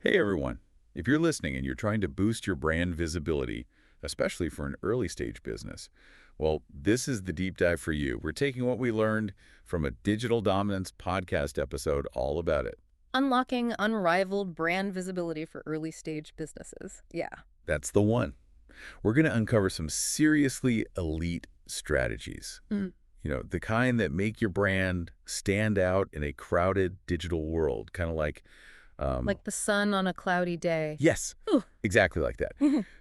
Hey everyone, if you're listening and you're trying to boost your brand visibility, especially for an early stage business, well, this is the deep dive for you. We're taking what we learned from a digital dominance podcast episode all about it. Unlocking unrivaled brand visibility for early stage businesses. Yeah. That's the one. We're going to uncover some seriously elite strategies. Mm. The kind that make your brand stand out in a crowded digital world, kind of like Like the sun on a cloudy day. yes, Ooh. exactly like that.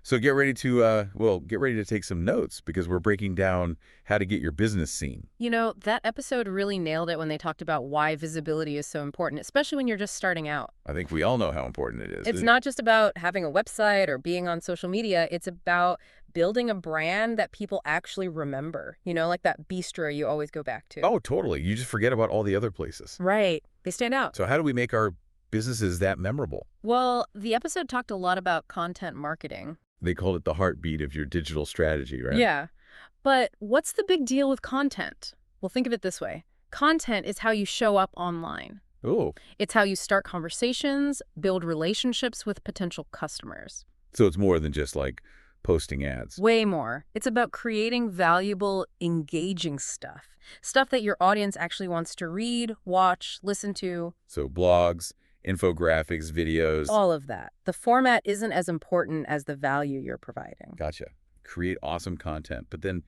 So get ready to, get ready to take some notes because we're breaking down how to get your business seen. That episode really nailed it when they talked about why visibility is so important, especially when you're just starting out. I think we all know how important it is. It's not just about having a website or being on social media. It's about building a brand that people actually remember, like that bistro you always go back to. Oh, totally. You just forget about all the other places. Right. They stand out. So how do we make our businesses that memorable? Well, the episode talked a lot about content marketing. They called it the heartbeat of your digital strategy, right? Yeah. But what's the big deal with content? Well, think of it this way. Content is how you show up online. Oh, It's how you start conversations, build relationships with potential customers. so it's more than just like posting ads. Way more. It's about creating valuable, engaging stuff. Stuff that your audience actually wants to read, watch, listen to. So blogs, infographics, videos. All of that. The format isn't as important as the value you're providing. Gotcha. Create awesome content. But then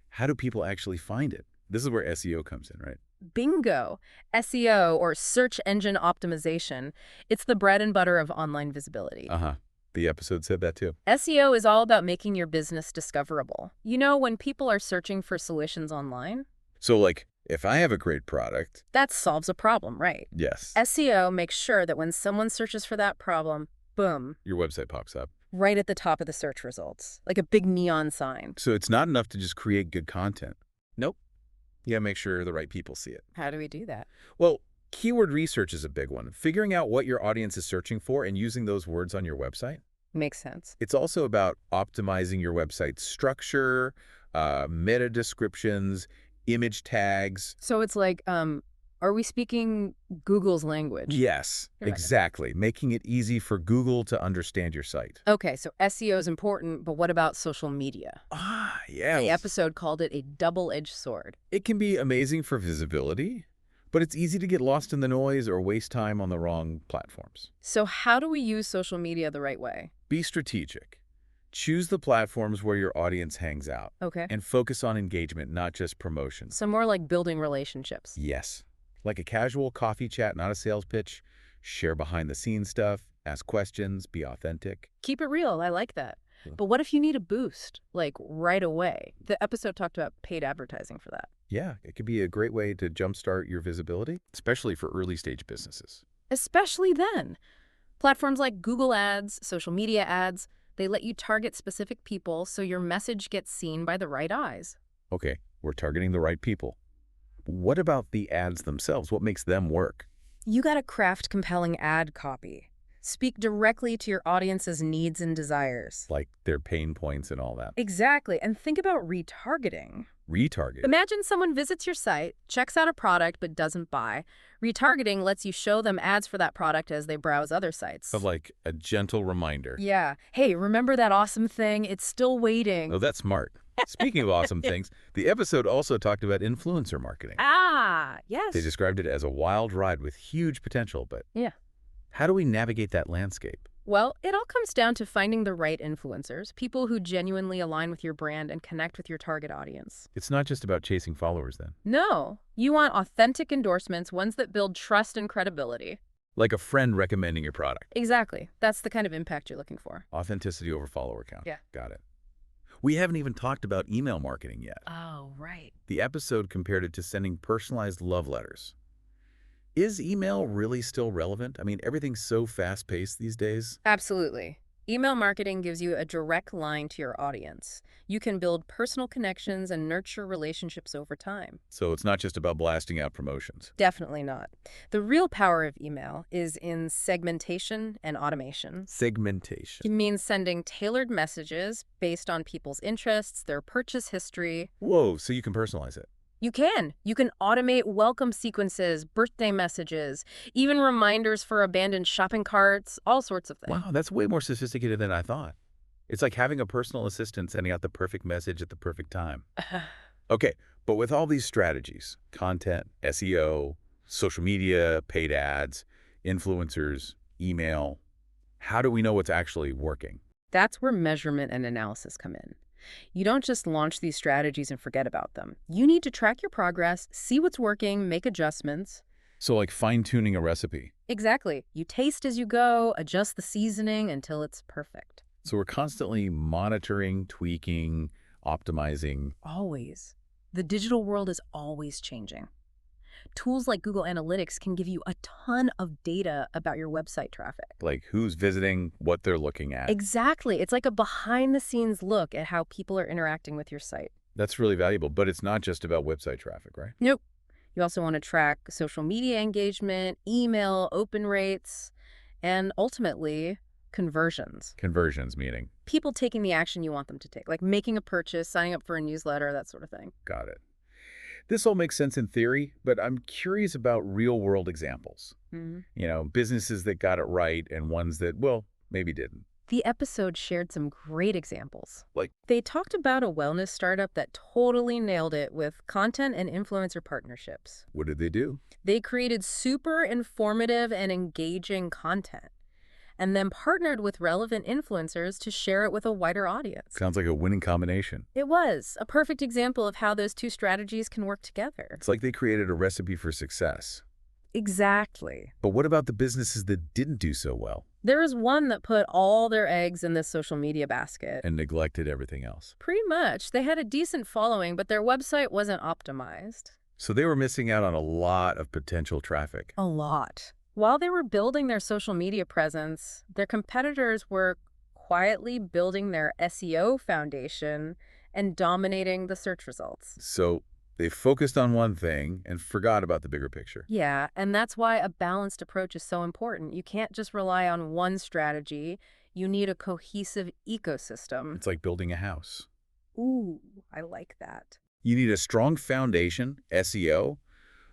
how do people actually find it? This is where SEO comes in, right? Bingo. SEO, or search engine optimization, it's the bread and butter of online visibility. Uh-huh. The episode said that too. SEO is all about making your business discoverable. When people are searching for solutions online, So like, if I have a great product, that solves a problem, right? yes, SEO makes sure that when someone searches for that problem, boom, your website pops up. right at the top of the search results, like a big neon sign. So it's not enough to just create good content. Nope. You gotta make sure the right people see it. How do we do that? Well, keyword research is a big one. Figuring out what your audience is searching for and using those words on your website. Makes sense. It's also about optimizing your website structure, meta descriptions, image tags. So it's like, are we speaking Google's language? Yes, Right. exactly. Making it easy for Google to understand your site. Okay, so SEO is important, but what about social media? Ah, yeah. The episode called it a double-edged sword. It can be amazing for visibility, but it's easy to get lost in the noise or waste time on the wrong platforms. So how do we use social media the right way? Be strategic. Choose the platforms where your audience hangs out Okay. and focus on engagement, not just promotion. So more like building relationships. Yes. Like a casual coffee chat, not a sales pitch. Share behind-the-scenes stuff, ask questions, be authentic. Keep it real. I like that. Yeah. But what if you need a boost, like right away? The episode talked about paid advertising for that. Yeah, it could be a great way to jumpstart your visibility, especially for early-stage businesses. Especially then. Platforms like Google Ads, social media ads, they let you target specific people so your message gets seen by the right eyes. Okay, we're targeting the right people. What about the ads themselves? What makes them work? You gotta craft compelling ad copy. Speak directly to your audience's needs and desires. Like their pain points and all that. Exactly, and think about retargeting. Retarget. Imagine someone visits your site, checks out a product but doesn't buy. Retargeting lets you show them ads for that product as they browse other sites. Of like a gentle reminder. Yeah. Hey, remember that awesome thing? It's still waiting. Oh, that's smart. Speaking of awesome things, the episode also talked about influencer marketing. Ah, yes. They described it as a wild ride with huge potential, but Yeah. how do we navigate that landscape? Well, it all comes down to finding the right influencers, people who genuinely align with your brand and connect with your target audience. It's not just about chasing followers then. No, you want authentic endorsements, ones that build trust and credibility. Like a friend recommending your product. Exactly. That's the kind of impact you're looking for. Authenticity over follower count. Yeah. Got it. We haven't even talked about email marketing yet. Oh, right. The episode compared it to sending personalized love letters. Is email really still relevant? I mean, everything's so fast-paced these days. Absolutely. Email marketing gives you a direct line to your audience. You can build personal connections and nurture relationships over time. So it's not just about blasting out promotions. Definitely not. The real power of email is in segmentation and automation. It Segmentation. means sending tailored messages based on people's interests, their purchase history. Whoa, so you can personalize it. You can. You can automate welcome sequences, birthday messages, even reminders for abandoned shopping carts, all sorts of things. Wow, that's way more sophisticated than I thought. It's like having a personal assistant sending out the perfect message at the perfect time. Okay, but with all these strategies, content, SEO, social media, paid ads, influencers, email, how do we know what's actually working? That's where measurement and analysis come in. You don't just launch these strategies and forget about them. You need to track your progress, see what's working, make adjustments. So like fine-tuning a recipe. Exactly. You taste as you go, adjust the seasoning until it's perfect. So we're constantly monitoring, tweaking, optimizing. Always. The digital world is always changing. Tools like Google Analytics can give you a ton of data about your website traffic. Like who's visiting, what they're looking at. Exactly. It's like a behind-the-scenes look at how people are interacting with your site. That's really valuable, but it's not just about website traffic, right? Nope. You also want to track social media engagement, email open rates, and ultimately, conversions. Conversions meaning. People taking the action you want them to take, like making a purchase, signing up for a newsletter, that sort of thing. Got it. This all makes sense in theory, but I'm curious about real-world examples. Mhm. Businesses that got it right and ones that, well, maybe didn't. The episode shared some great examples. Like, They talked about a wellness startup that totally nailed it with content and influencer partnerships. what did they do? They created super informative and engaging content and then partnered with relevant influencers to share it with a wider audience. Sounds like a winning combination. It was a perfect example of how those two strategies can work together. It's like they created a recipe for success. Exactly. But what about the businesses that didn't do so well There was one that put all their eggs in this social media basket. and neglected everything else? Pretty much. They had a decent following, but their website wasn't optimized. So they were missing out on a lot of potential traffic. A lot. While they were building their social media presence, their competitors were quietly building their SEO foundation and dominating the search results. So they focused on one thing and forgot about the bigger picture. Yeah, and that's why a balanced approach is so important. You can't just rely on one strategy. You need a cohesive ecosystem. It's like building a house. Ooh, I like that. You need a strong foundation, SEO,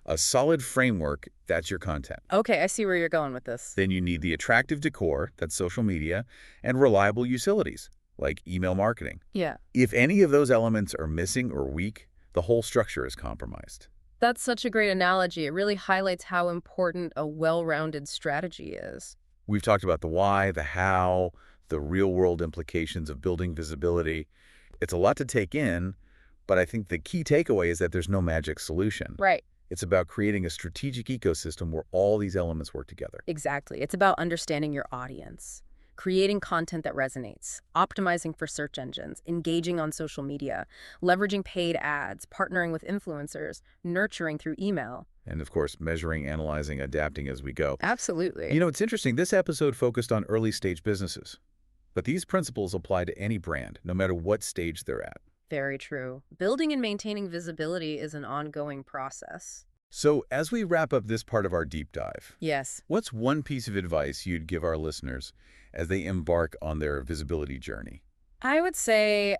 a solid framework, that's your content. Okay, I see where you're going with this. Then you need the attractive decor, that's social media, and reliable utilities, like email marketing. Yeah, If any of those elements are missing or weak, the whole structure is compromised. that's such a great analogy. It really highlights how important a well-rounded strategy is. We've talked about the why, the how, the real-world implications of building visibility. It's a lot to take in, but I think the key takeaway is that there's no magic solution. Right. It's about creating a strategic ecosystem where all these elements work together. Exactly. It's about understanding your audience, creating content that resonates, optimizing for search engines, engaging on social media, leveraging paid ads, partnering with influencers, nurturing through email. And of course, measuring, analyzing, adapting as we go. Absolutely. It's interesting. This episode focused on early-stage businesses. But these principles apply to any brand, no matter what stage they're at. Very true. Building and maintaining visibility is an ongoing process. So as we wrap up this part of our deep dive, Yes. what's one piece of advice you'd give our listeners as they embark on their visibility journey? I would say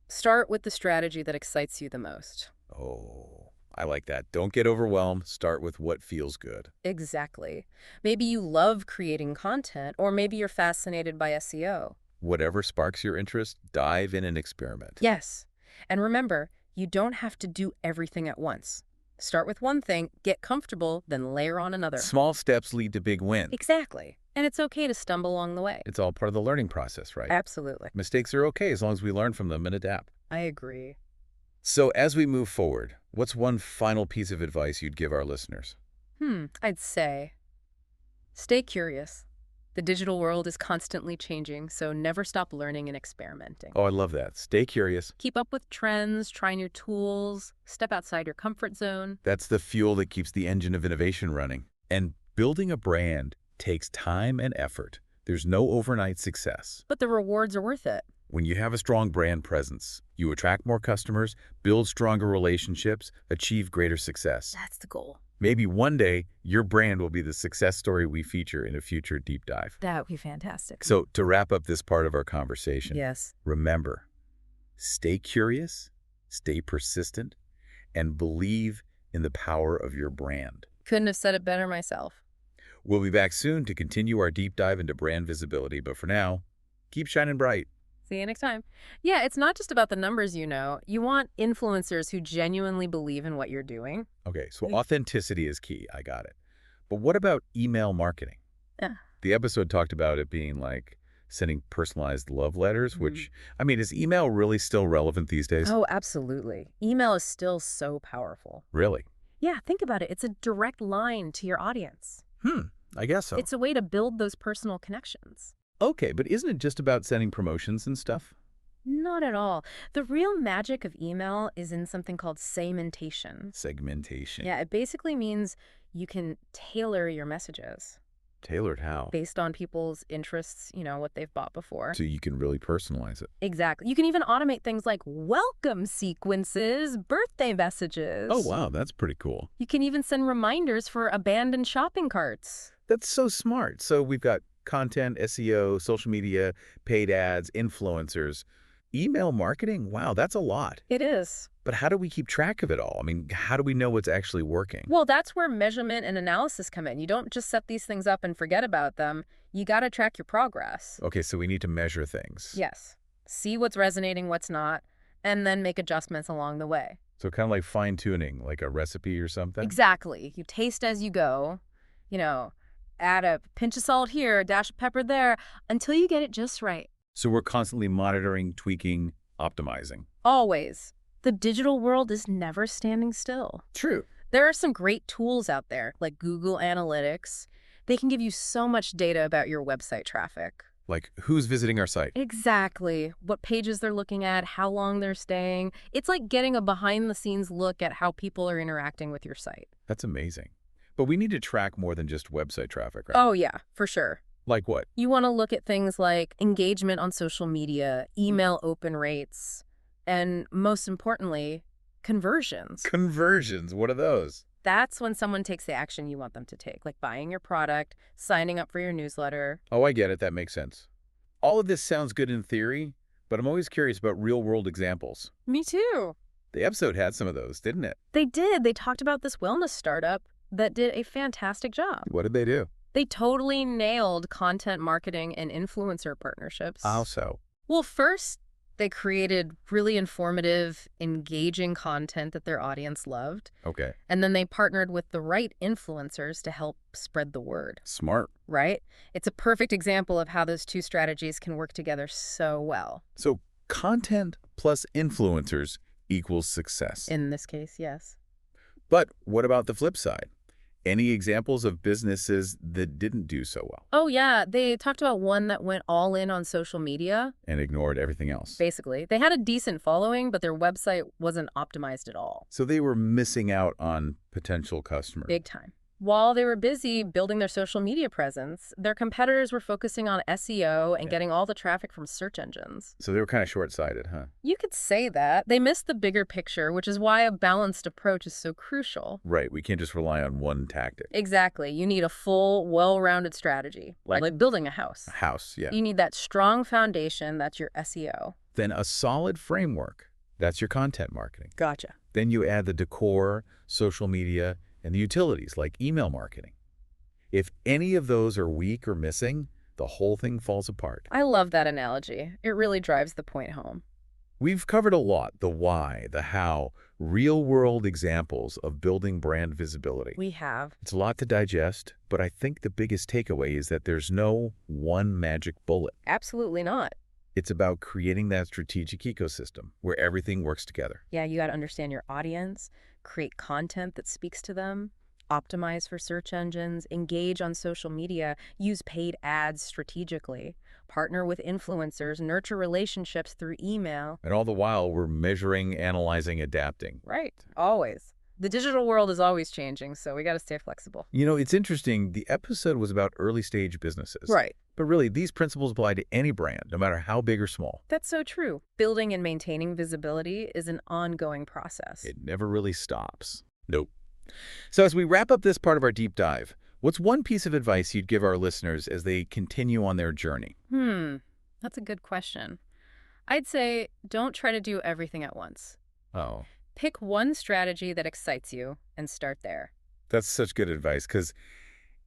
start with the strategy that excites you the most. Oh, I like that. Don't get overwhelmed. Start with what feels good. Exactly. Maybe you love creating content, or maybe you're fascinated by SEO. Whatever sparks your interest, dive in and experiment. Yes. And remember, you don't have to do everything at once. Start with one thing, get comfortable, then layer on another. Small steps lead to big wins. Exactly. And it's okay to stumble along the way. It's all part of the learning process, right? Absolutely. Mistakes are okay as long as we learn from them and adapt. I agree. So as we move forward, what's one final piece of advice you'd give our listeners? I'd say stay curious. The digital world is constantly changing, so never stop learning and experimenting. Oh, I love that. Stay curious. Keep up with trends, try new tools, step outside your comfort zone. That's the fuel that keeps the engine of innovation running. And building a brand takes time and effort. There's no overnight success. But the rewards are worth it. When you have a strong brand presence, you attract more customers, build stronger relationships, achieve greater success. That's the goal. Maybe one day, your brand will be the success story we feature in a future deep dive. That would be fantastic. So to wrap up this part of our conversation, Yes. remember, stay curious, stay persistent, and believe in the power of your brand. Couldn't have said it better myself. We'll be back soon to continue our deep dive into brand visibility, but for now, keep shining bright. See you next time. Yeah, it's not just about the numbers, you know. You want influencers who genuinely believe in what you're doing. Okay, so authenticity is key. I got it. But what about email marketing? Yeah. The episode talked about it being like sending personalized love letters, which, I mean, is email really still relevant these days? Oh, absolutely. Email is still so powerful. Really? Yeah, think about it. It's a direct line to your audience. I guess so. It's a way to build those personal connections. Okay, but isn't it just about sending promotions and stuff? Not at all. The real magic of email is in something called segmentation. Segmentation. Yeah, it basically means you can tailor your messages Tailored how? based on people's interests, you know, what they've bought before. So you can really personalize it. Exactly. You can even automate things like welcome sequences, birthday messages. Oh, wow, that's pretty cool. You can even send reminders for abandoned shopping carts. That's so smart. So we've got content, SEO, social media, paid ads, influencers, email marketing. Wow, that's a lot. It is. But how do we keep track of it all? I mean, how do we know what's actually working? Well, that's where measurement and analysis come in. You don't just set these things up and forget about them. You got to track your progress. Okay, so we need to measure things. Yes. See what's resonating, what's not, and then make adjustments along the way. So kind of like fine-tuning, like a recipe or something? Exactly. You taste as you go. You know, add a pinch of salt here, a dash of pepper there, until you get it just right. So we're constantly monitoring, tweaking, optimizing. Always. The digital world is never standing still. True. There are some great tools out there, like Google Analytics. They can give you so much data about your website traffic. Like who's visiting our site? Exactly. What pages they're looking at, how long they're staying. It's like getting a behind-the-scenes look at how people are interacting with your site. That's amazing. But we need to track more than just website traffic, right? Oh, yeah, for sure. Like what? You want to look at things like engagement on social media, email open rates, and most importantly, conversions. Conversions. What are those? That's when someone takes the action you want them to take, like buying your product, signing up for your newsletter. Oh, I get it. That makes sense. All of this sounds good in theory, but I'm always curious about real-world examples. Me too. The episode had some of those, didn't it? They did. They talked about this wellness startup that did a fantastic job. What did they do? They totally nailed content marketing and influencer partnerships. How so? Well, first, they created really informative, engaging content that their audience loved. Okay. And then they partnered with the right influencers to help spread the word. Smart. Right? It's a perfect example of how those two strategies can work together so well. So content plus influencers equals success. In this case, yes. But what about the flip side? Any examples of businesses that didn't do so well Oh, yeah. They talked about one that went all in on social media. and ignored everything else? Basically, they had a decent following, but their website wasn't optimized at all. So they were missing out on potential customers. Big time. While they were busy building their social media presence, their competitors were focusing on SEO and getting all the traffic from search engines. So they were kind of short-sighted, huh? You could say that. They missed the bigger picture, which is why a balanced approach is so crucial. Right. We can't just rely on one tactic. Exactly. You need a full, well-rounded strategy, like building a house. A house, yeah. You need that strong foundation, that's your SEO. Then a solid framework. That's your content marketing. Gotcha. Then you add the decor, social media, and the utilities like email marketing. If any of those are weak or missing, the whole thing falls apart. I love that analogy. It really drives the point home. We've covered a lot, the why, the how, real-world examples of building brand visibility. We have. It's a lot to digest, but I think the biggest takeaway is that there's no one magic bullet. Absolutely not. It's about creating that strategic ecosystem where everything works together. Yeah, you got to understand your audience, create content that speaks to them, optimize for search engines, engage on social media, use paid ads strategically, partner with influencers, nurture relationships through email. And all the while, we're measuring, analyzing, adapting. Right. Always. The digital world is always changing, so we got to stay flexible. You know, it's interesting. The episode was about early-stage businesses. Right. But really, these principles apply to any brand, no matter how big or small. That's so true. Building and maintaining visibility is an ongoing process. It never really stops. Nope. So as we wrap up this part of our deep dive, what's one piece of advice you'd give our listeners as they continue on their journey? That's a good question. I'd say don't try to do everything at once. Oh. Pick one strategy that excites you and start there. That's such good advice because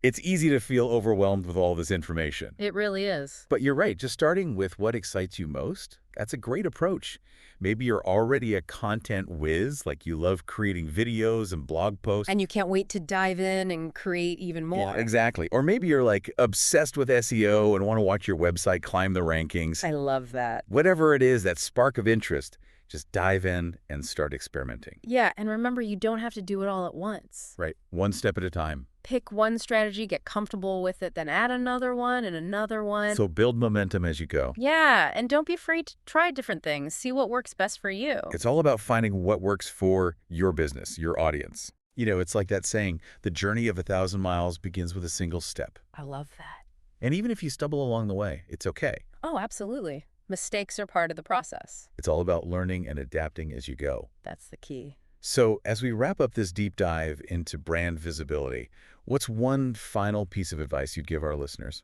it's easy to feel overwhelmed with all this information. It really is. But you're right, just starting with what excites you most, that's a great approach. Maybe you're already a content whiz, like you love creating videos and blog posts. And you can't wait to dive in and create even more. Yeah, exactly. Or maybe you're like obsessed with SEO and want to watch your website climb the rankings. I love that. Whatever it is, that spark of interest, just dive in and start experimenting. Yeah, and remember, you don't have to do it all at once. Right, one step at a time. Pick one strategy, get comfortable with it, then add another one and another one. So build momentum as you go. Yeah, and don't be afraid to try different things. See what works best for you. It's all about finding what works for your business, your audience. You know, it's like that saying, the journey of 1,000 miles begins with a single step. I love that. And even if you stumble along the way, it's okay. Oh, absolutely. Mistakes are part of the process. It's all about learning and adapting as you go. That's the key. So as we wrap up this deep dive into brand visibility, what's one final piece of advice you'd give our listeners?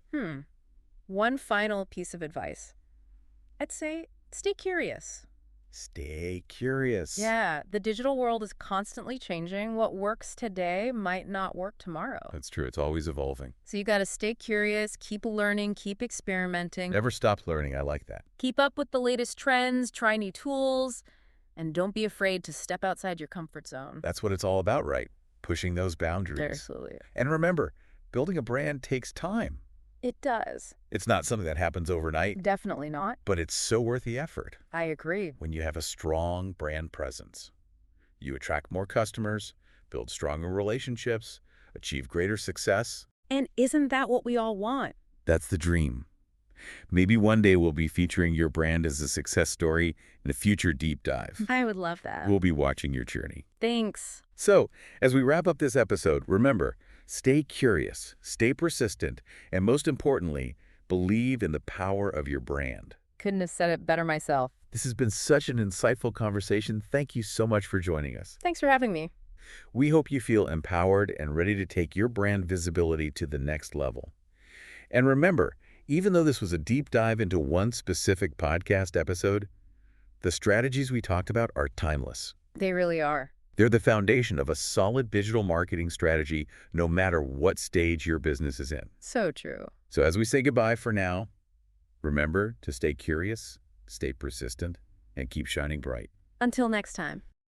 One final piece of advice. I'd say stay curious. Stay curious. Yeah, the digital world is constantly changing. What works today might not work tomorrow. That's true. It's always evolving. So you got to stay curious, keep learning, keep experimenting. Never stop learning. I like that. Keep up with the latest trends, try new tools, and don't be afraid to step outside your comfort zone. That's what it's all about, right? Pushing those boundaries. Absolutely. And remember, building a brand takes time. It does. It's not something that happens overnight, Definitely not. but it's so worth the effort. I agree. When you have a strong brand presence, you attract more customers, build stronger relationships, achieve greater success. And isn't that what we all want? That's the dream. Maybe one day we'll be featuring your brand as a success story in a future deep dive. I would love that. We'll be watching your journey. Thanks. So, as we wrap up this episode, remember, stay curious, stay persistent, and most importantly, believe in the power of your brand. Couldn't have said it better myself. This has been such an insightful conversation. Thank you so much for joining us. Thanks for having me. We hope you feel empowered and ready to take your brand visibility to the next level. And remember, even though this was a deep dive into one specific podcast episode, the strategies we talked about are timeless. They really are. They're the foundation of a solid digital marketing strategy, no matter what stage your business is in. So true. So as we say goodbye for now, remember to stay curious, stay persistent, and keep shining bright. Until next time.